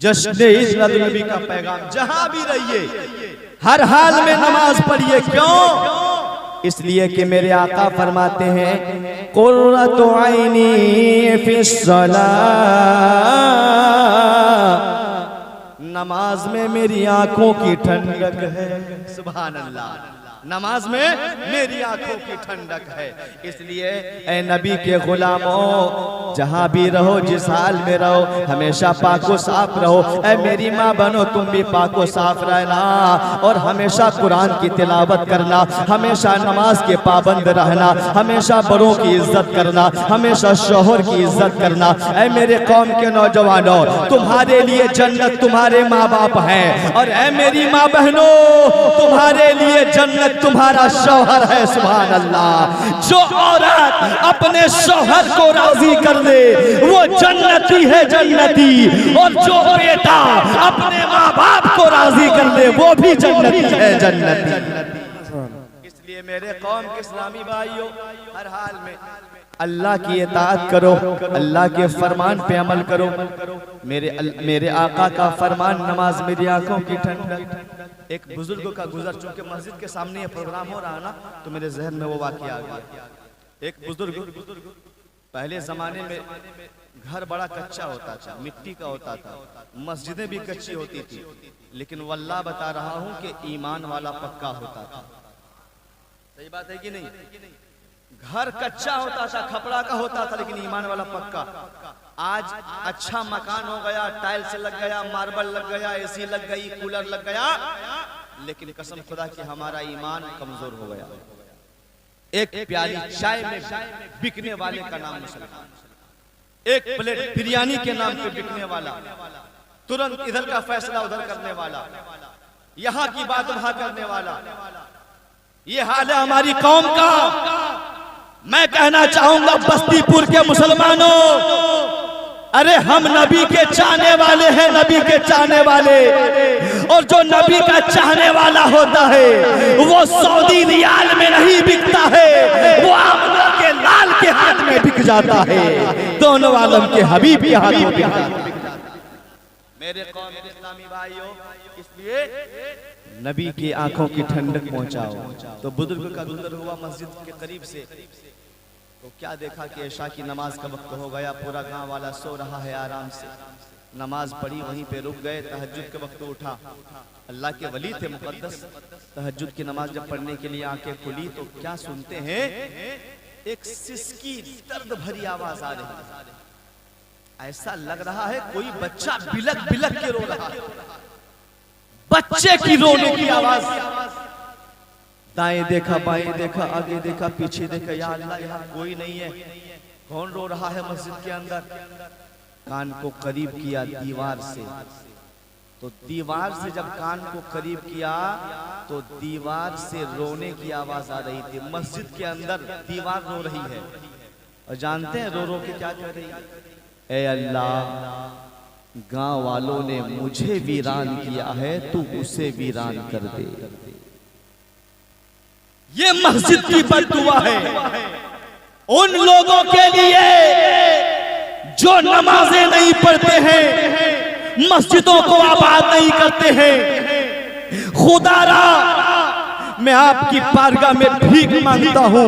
जश्न ईद नबी का पैगाम, जहां भी रहिए हर हाल में नमाज पढ़िए। क्यों? इसलिए कि मेरे आका फरमाते हैं, कुर्रतु ऐनी फिस्सलाह, नमाज में मेरी आंखों की ठंडक है। सुभान अल्लाह। नमाज में मेरी आंखों की ठंडक है। इसलिए ए नबी के गुलामों, जहां भी रहो, जिस हाल में रहो, हमेशा पाको साफ रहो। ए मेरी माँ बनो, तुम भी पाको साफ रहना और हमेशा कुरान की तिलावत करना, हमेशा नमाज के पाबंद रहना, हमेशा बड़ों की इज्जत करना, हमेशा शोहर की इज्जत करना। ए मेरे कौम के नौजवानों, तुम्हारे लिए जन्नत तुम्हारे माँ बाप है, और ए मेरी माँ बहनों, तुम्हारे लिए जन्नत तुम्हारा शौहर है। सुभान अल्लाह। जो औरत अपने शौहर को राजी कर ले वो जन्नती है, जन्नती। और जो बेटा अपने माँ बाप को राजी कर ले वो भी जन्नती है, जन्नती। इसलिए मेरे कौम के इस्लामी भाइयों, हर हाल में अल्लाह की इताअत करो, अल्लाह के फरमान पे अमल करो। मेरे आका का फरमान, नमाज मेरी आंखों की ठंडक। एक बुजुर्ग का गुजर, चूंकि मस्जिद के सामने ये प्रोग्राम हो रहा ना, तो मेरे जहन में वो वाकया आ गया। एक बुजुर्ग, पहले जमाने में घर बड़ा कच्चा होता था, मिट्टी का होता था, मस्जिदें भी कच्ची होती थी, लेकिन वल्लाह बता रहा हूं कि ईमान वाला पक्का होता था। सही बात है कि नहीं? घर कच्चा होता था, खपड़ा का होता था, लेकिन ईमान वाला पक्का। आज अच्छा मकान हो गया, टाइल्स लग गया, मार्बल लग गया, एसी लग गई, कूलर लग गया, लेकिन कसम खुदा कि हमारा ईमान कमजोर हो गया। एक प्याली चाय में बिकने वाले का नाम मुसलमान, एक प्लेट बिरयानी के नाम पे बिकने वाला, तुरंत इधर का फैसला उधर करने वाला, यहाँ की बात वहां करने वाला, ये हाल है हमारी कौम का। मैं कहना चाहूंगा बस्तीपुर के मुसलमानों, अरे हम नबी के चाहने वाले हैं, नबी के चाहने वाले। और जो नबी का चाहने वाला होता है वो सऊदी रियाल में नहीं बिकता है, वो आमलों के लाल के हाथ में बिक जाता है, दोनों आलम के हबीब के हाथ में बिक जाता है। मेरे कौम के इस्लामी भाइयों, इसलिए नबी की आंखों की ठंडक पहुंचाओ। तो बुजुर्ग का गुजर हुआ मस्जिद के करीब से, तो क्या देखा कि इशा की नमाज का वक्त हो गया, पूरा गांव वाला सो रहा है आराम से। नमाज पढ़ी, वहीं पे रुक गए। तहज्जुद के वक्त उठा, अल्लाह के वली थे मुकद्दस। तहज्जुद की नमाज जब पढ़ने के लिए आंखें खुली तो क्या सुनते हैं? एक सिसकी दर्द भरी आवाज आ रही है। ऐसा लग रहा है कोई बच्चा बिलक बिलक के रो रहा है, बच्चे की रोने की आवाज। दाएं देखा, बाएं देखा, आगे देखा, पीछे देखा, या अल्लाह यहाँ कोई नहीं है, कौन रो रहा है मस्जिद के अंदर? कान को करीब किया दीवार से, तो दीवार से जब कान को करीब किया तो दीवार से रोने की आवाज आ रही थी। मस्जिद के अंदर दीवार रो रही है, और जानते हैं रो रो के क्या कह रही है? ए अल्लाह, गांव वालों ने मुझे वीरान किया है, तू उसे वीरान कर दे। ये मस्जिद की बद्दुआ है उन लोगों के लिए जो नमाजें नहीं पढ़ते हैं, मस्जिदों को आबाद नहीं करते हैं। खुदारा, मैं आपकी बारगाह में भीख मांगता हूँ,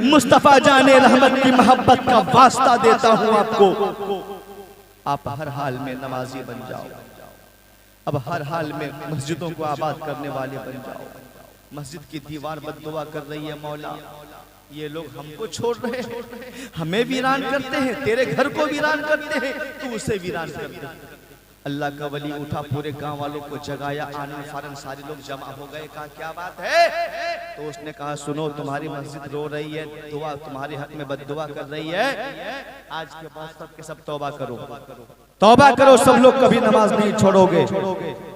मुस्तफा जाने रहमत की मोहब्बत का वास्ता देता हूँ आपको। आप हर हाल में नमाजी बन जाओ। अब हर हाल में मस्जिदों को आबाद करने वाले बन जाओ। मस्जिद की दीवार बद्दुआ कर रही है, मौला ये लोग हमको छोड़ रहे हैं, हमें वीरान करते हैं, तेरे घर को वीरान करते हैं, तू उसे वीरान करते हैं। अल्लाह का वली उठा, पूरे गांव वालों को जगाया, आनन फारन सारे लोग जमा हो गए। कहा क्या बात है? तो उसने कहा सुनो, तुम्हारी मस्जिद रो रही है, दुआ तुम्हारे हक में बद्दुआ कर रही है, आज के बाद सब के सब तौबा करो, तौबा करो, सब लोग कभी नमाज नहीं छोड़ोगे।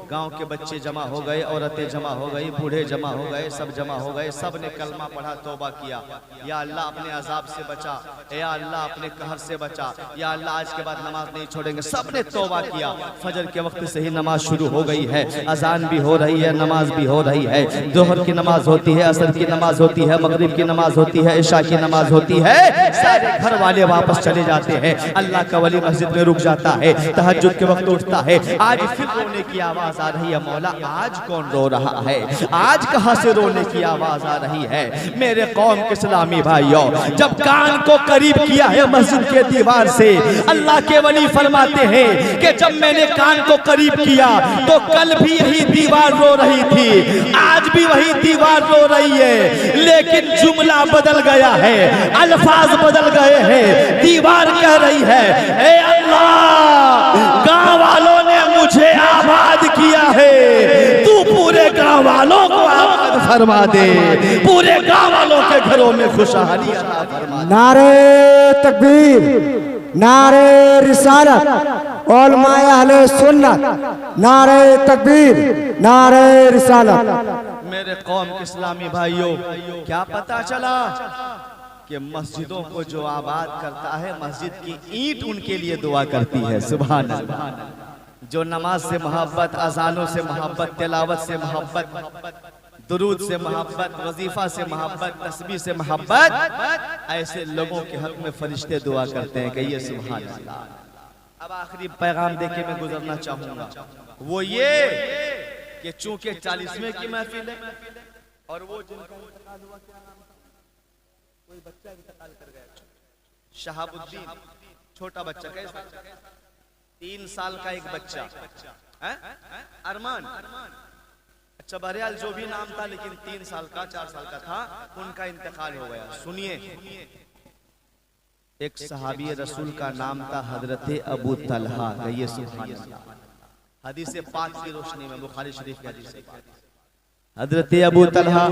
गांव के बच्चे जमा हो गए, औरतें जमा हो गई, बूढ़े जमा हो गए, सब जमा हो गए, सब ने कलमा पढ़ा, तौबा किया, या अल्लाह अपने अजाब से बचा, या अल्लाह अपने कहर से बचा, या अल्लाह आज के बाद नमाज नहीं छोड़ेंगे। सब ने तौबा किया। फजर के वक्त से ही नमाज शुरू हो गई है, अजान भी हो रही है, नमाज भी हो रही है, जोहर की नमाज होती है, असर की नमाज होती है, मगरिब की नमाज होती है, इशा की नमाज होती है। सारे घर वाले वापस चले जाते हैं, अल्लाह का वली मस्जिद में रुक जाता है, तहज्जुद के वक्त उठता है। आज फिर रोने की आवाज आ रही है, मौला आज कौन रो रहा है, आज कहां से रोने की आवाज आ रही है? मेरे कौम के इस्लामी भाइयों, जब कान को करीब किया है मस्जिद के दीवार से, अल्लाह के वली फरमाते हैं कि जब मैंने कान को करीब किया तो कल भी यही दीवार रो रही थी, आज भी वही दीवार रो रही है, लेकिन जुमला बदल गया है, अल्फाज बदल गए हैं। दीवार कह रही है, ए अल्लाह, गांव वालों ने मुझे आबाद किया है, तू पूरे गांव वालों को आबाद फरमा दे, पूरे गांव वालों के घरों में खुशहाली अता फरमा दे। नारे तकबीर, नारे रिसालत, उलमाए अहले सुन्नत, नारे तकबीर, नारे रिसालत। मेरे कौम के इस्लामी भाइयों, क्या पता चला कि मस्जिदों को जो आबाद करता है, मस्जिद की ईंट उनके लिए दुआ करती है। सुभान अल्लाह। जो नमाज से मोहब्बत, अजानों से मोहब्बत, तिलावत से मोहब्बत, दुरूद से मोहब्बत, वजीफा से मोहब्बत, तस्बीह से मोहब्बत, ऐसे लोगों के हक में फरिश्ते दुआ करते हैं। कहिए सुभान अल्लाह। अब आखिरी पैगाम देके मैं गुजरना चाहूंगा, वो ये कि चूंकि 40वें की महफिल है और वो जिनका इंतकाल हुआ, क्या नाम था, कोई बच्चा इंतकाल कर गया, शहाबुद्दीन, छोटा बच्चा, कैसा 3 साल का एक बच्चा, अरमान, अच्छा बहरहाल जो भी नाम था, लेकिन 3 साल का 4 साल का था, उनका इंतकाल हो गया। सुनिए, एक सहाबी रसूल का नाम था हजरत अबू तलहा। कहिए सुभान अल्लाह। हदीस पाक की रोशनी में, बुखारी शरीफ की हदीस पाक, हजरत अबू तलहा,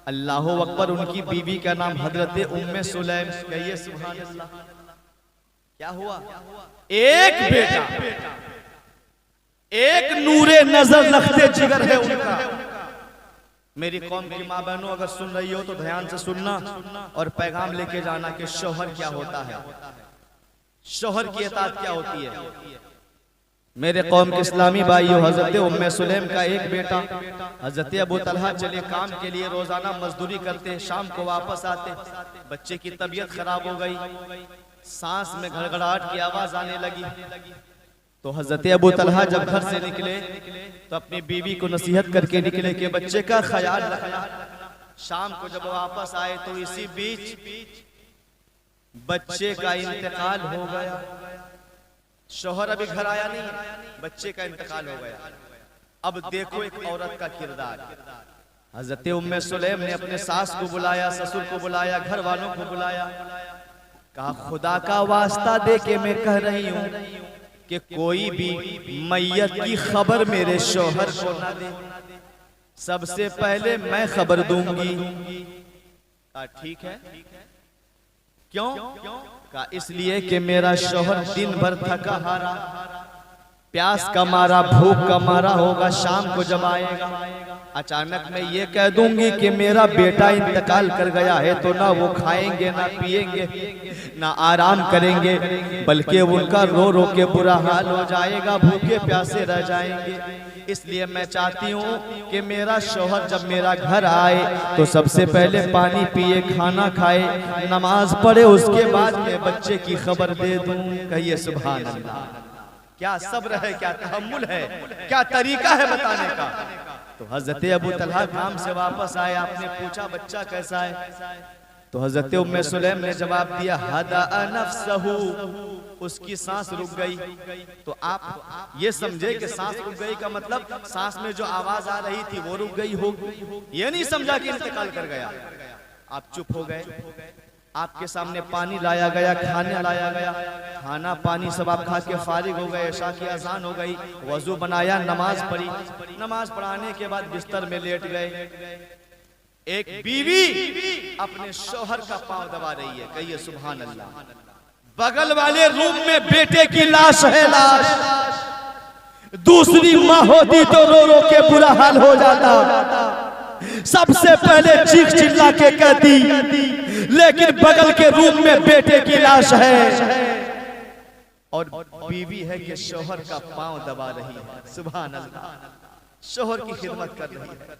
अल्लाह अकबर। उनकी बीवी का नाम हजरत उम्मे सुलैम। कहिए सुभान अल्लाह। क्या हुआ? एक बेटा, एक नूरे नजर रखते जिगर है उनका। मेरी कौम की माँ बहनों, अगर सुन रही हो तो ध्यान से सुनना और पैगाम लेके जाना कि शौहर क्या होता है, शौहर की इताअत क्या होती है। मेरे कौम के इस्लामी भाइयों, हजरत उम्मे सुलैम का एक बेटा हजरत अबू तलहा चले काम के लिए, रोजाना मजदूरी करते, शाम को वापस आते, बच्चे की तबीयत खराब हो गई, सांस में घड़घड़ाहट की आवाज आने लगी। तो हजरत अबू तलहा जब घर से निकले तो अपनी बीवी को नसीहत करके निकले कि बच्चे का ख्याल रखना। शाम को जब वापस आए तो इसी बीच बच्चे का इंतकाल हो गया। शौहर अभी घर आया नहीं, बच्चे का इंतकाल हो गया। अब देखो एक औरत का किरदार। हजरत उम्मे सुलैम ने अपने सास को बुलाया, ससुर को बुलाया, घर वालों को बुलाया, कहा खुदा का वास्ता दे के मैं कह रही हूं कि कोई भी मैयत की खबर मेरे शौहर को ना दे, सबसे पहले मैं खबर दूंगी। कहा ठीक है। क्यों? कहा इसलिए कि मेरा शौहर दिन भर थका हारा, प्यास का मारा, भूख का मारा होगा, शाम को जब आएगा अचानक मैं ये कह दूंगी कि मेरा बेटा इंतकाल कर गया है, तो ना वो खाएंगे, ना पिएंगे, ना आराम करेंगे, बल्कि उनका रो रो के बुरा हाल हो जाएगा, भूखे प्यासे रह जाएंगे। इसलिए मैं चाहती हूँ कि मेरा शौहर जब मेरा घर आए तो सबसे पहले पानी पिए, खाना खाए, नमाज पढ़े, उसके बाद मैं बच्चे की खबर दे दूं। कहिए सुभान अल्लाह। क्या सब्र है, क्या तहम्मुल है, क्या तरीका है बताने का। तो हजरत अबू तलहा काम से वापस आए, आपने पूछा बच्चा कैसा है? तो हजरत उम्मे सुलैम ने जवाब दिया हदा नफ्सहू, उसकी सांस रुक गई। तो आप ये समझे कि सांस रुक गई का मतलब सांस में जो आवाज आ रही थी वो रुक गई हो, ये नहीं समझा कि इंतकाल कर गया। आप चुप हो गए, आपके सामने पानी लाया गया, खाना लाया गया, खाना पानी सब आप खा के फारिग हो गए, इशा की अजान हो गई, वजू बनाया, नमाज पढ़ी, नमाज पढ़ाने के बाद बिस्तर में लेट गए। एक बीवी अपने शौहर का पांव दबा रही है, कहिए सुभान अल्लाह। बगल वाले रूम में बेटे की लाश है, लाश। दूसरी माँ होती तो रो रो के बुरा हाल हो जाता, सबसे पहले चीख चिल्ला के कहती, लेकिन बगल के रूम में बेटे की लाश है और बीवी है कि शौहर का पांव दबा रही है। सुभान अल्लाह, शौहर की खिदमत कर रही है।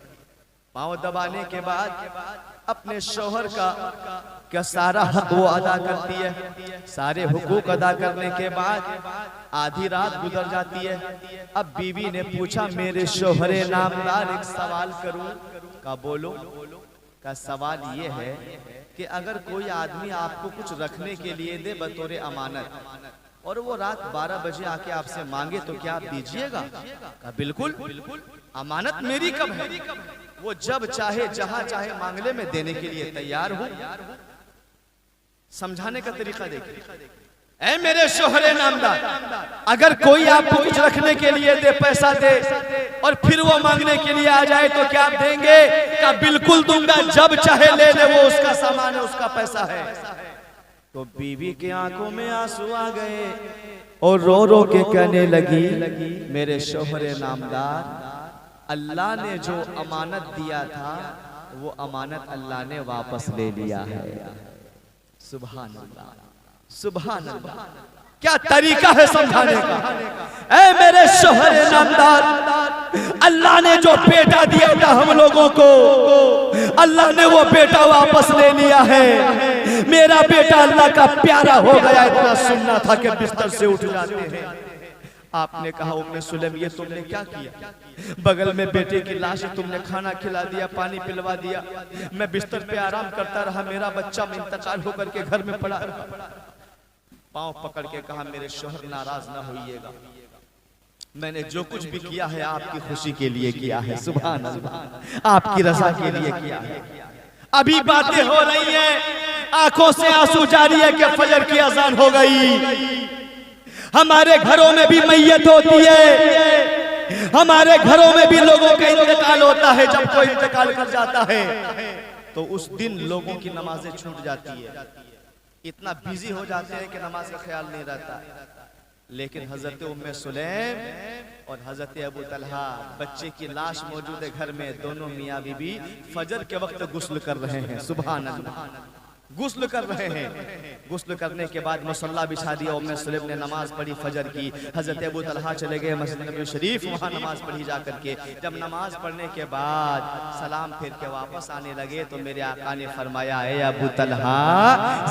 पांव दबाने के बाद अपने शौहर का सारा हक वो अदा करती है। सारे हुकूक अदा करने के बाद आधी रात गुजर जाती है। अब बीवी ने पूछा, मेरे शौहरे नामदार एक सवाल करूं? का बोलो। का सवाल ये है कि अगर कोई आदमी आपको कुछ रखने के लिए दे बतौर अमानत और वो रात 12 बजे आके आपसे मांगे तो क्या आप दीजिएगा? का बिल्कुल, अमानत मेरी कब है, वो जब चाहे जहां चाहे मांगले में देने के लिए तैयार हूं। समझाने का तरीका देखिए। ऐ मेरे शोहरे नामदार, अगर कोई आपको कुछ रखने के लिए दे, पैसा दे और फिर वो मांगने के लिए आ जाए तो क्या आप देंगे? का बिल्कुल दूंगा, जब चाहे ले ले, वो उसका सामान है, उसका पैसा है। तो बीवी के आंखों में आंसू आ गए और रो रो के कहने लगी, मेरे शोहरे नामदार, अल्लाह ने जो अमानत दिया था वो अमानत अल्लाह ने वापस ले लिया है। सुभान अल्लाह, सुभान अल्लाह। क्या तरीका है समझाने का। ऐ मेरे शोहरे नामदार, अल्लाह ने जो बेटा दिया था हम लोगों को, अल्लाह ने वो बेटा वापस ले लिया है। मेरा बेटा अल्लाह का प्यारा हो गया, इतना सुनना था कि बिस्तर से उठ जाते हैं। आपने कहा, उम्मे सुलैम ये तुमने क्या किया? बगल में बेटे की लाश, तुमने खाना खिला दिया, पानी पिलवा दिया, मैं बिस्तर पे आराम करता रहा, मेरा बच्चा इंतकाल होकर के घर में पड़ा। पांव पकड़ के कहा, मेरे शौहर नाराज ना होइएगा, मैंने जो कुछ भी किया है आपकी खुशी के लिए किया है। सुभान अल्लाह, आपकी रजा के लिए किया है। अभी बातें हो रही हैं, आंखों से आंसू जारी है कि फजर की अजान हो गई। हमारे घरों में भी मैयत होती है, हमारे घरों में भी लोगों का इंतकाल होता है। जब कोई इंतकाल कर जाता है तो उस दिन लोगों की नमाजें छूट जाती है, इतना बिजी हो जाते हैं कि नमाज का ख्याल नहीं रहता। लेकिन हजरत उम्मे सुलैम और हजरत अबू तलहा, बच्चे की लाश मौजूद है घर में, दोनों मियाँ बीबी फजर के वक्त गुस्ल कर रहे हैं। सुभान अल्लाह, गुस्ल कर रहे हैं। गुस्ल करने के बाद मुसल्ला बिछा दिया, उम्मे सुलैम ने नमाज पढ़ी फजर की। हजरत अबू तलहा चले गए मस्जिद नबी शरीफ, वहाँ नमाज पढ़ी जा करके। जब नमाज पढ़ने के बाद सलाम फिर के वापस आने लगे तो मेरे आका ने फरमाया, ए अबू तलहा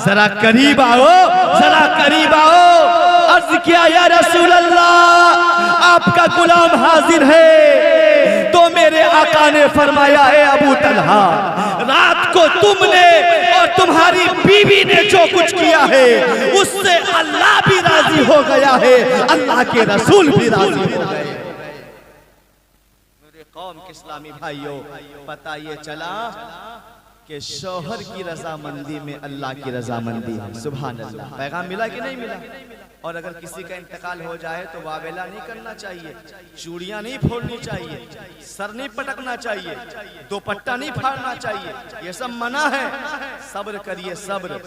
जरा करीब आओ, जरा करीब आओ। अर्ज किया, या रसूल अल्लाह, आपका गुलाम हाजिर है। तो मेरे आका ने फरमाया, ए अबू तलहा, रात को तुमने और तुम्हारी बीवी ने जो कुछ किया है उससे अल्लाह भी राजी हो गया है, अल्लाह के रसूल भी राजी हो गए। मेरे कौम के इस्लामी भाइयों, पता ये चला कि शौहर की रजामंदी में अल्लाह की रजामंदी है। सुभान अल्लाह। पैगाम मिला कि नहीं मिला? और अगर किसी का इंतकाल हो जाए तो वावेला नहीं करना चाहिए, चूड़ियां नहीं फोड़नी चाहिए, सर नहीं पटकना चाहिए, दुपट्टा नहीं फाड़ना चाहिए, ये सब मना है। सब्र करिए, सब्र।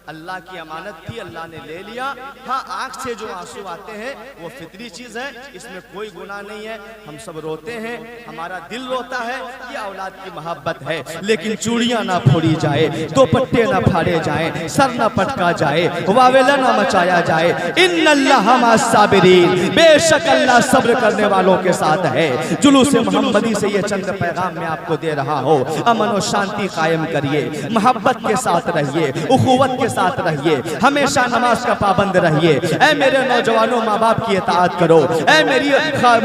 अल्लाह की अमानत थी, अल्लाह ने ले लिया। हाँ, आंख से जो आंसू आते हैं वो फितरी चीज है, इसमें कोई गुनाह नहीं है। हम सब रोते हैं, हमारा दिल रोता है, ये औलाद की मोहब्बत है। लेकिन चूड़ियां ना फोड़ी जाए, दुपट्टे ना फाड़े जाए, सर ना पटका जाए, वावेला ना मचाया जाए। इन्नल्लाह मअस-साबिरीन, बेशक अल्लाह सब्र करने वालों के साथ है। जुलूस मोहम्मदी से ये चंद पैगाम मैं आपको दे रहा हूँ। अमन और शांति कायम करिए, मोहब्बत के साथ रहिए, उखुवत के साथ रहिए, हमेशा नमाज का पाबंद रहिए। ऐ मेरे नौजवानों, माँ बाप की इताअत करो। ऐ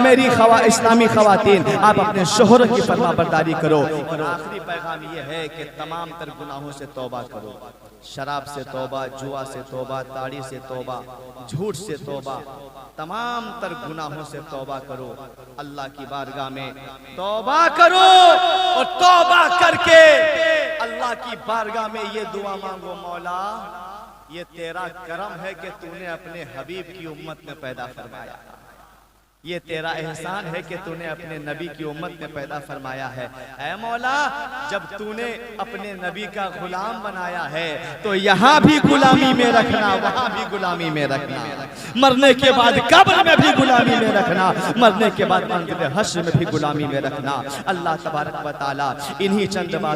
मेरी इस्लामी खवातीन, आप अपने शोहर की फरमाबरदारी करो। और आखिरी पैगाम ये है कि तमाम तर गुनाहों से तौबा करो। शराब से तौबा, जुआ से तौबा, ताड़ी से तौबा, झूठ से तौबा, तमाम तर गुनाहों से तौबा करो। अल्लाह की बारगाह में तौबा करो और तौबा करके अल्लाह की बारगाह में ये दुआ मांगो, मौला ये तेरा करम है कि तूने अपने हबीब की उम्मत में पैदा फरमाया, ये तेरा एहसान है कि तूने अपने नबी की उम्मत में पैदा फरमाया है। ऐ मौला, जब तूने अपने नबी का गुलाम बनाया है तो यहाँ भी गुलामी में रखना, वहाँ भी गुलामी में रखना, मरने के बाद कब्र में भी गुलामी में रखना, मरने के बाद मंज़िल हश्र में भी गुलामी में रखना। अल्लाह तबारक व तआला इन्हीं चंद बात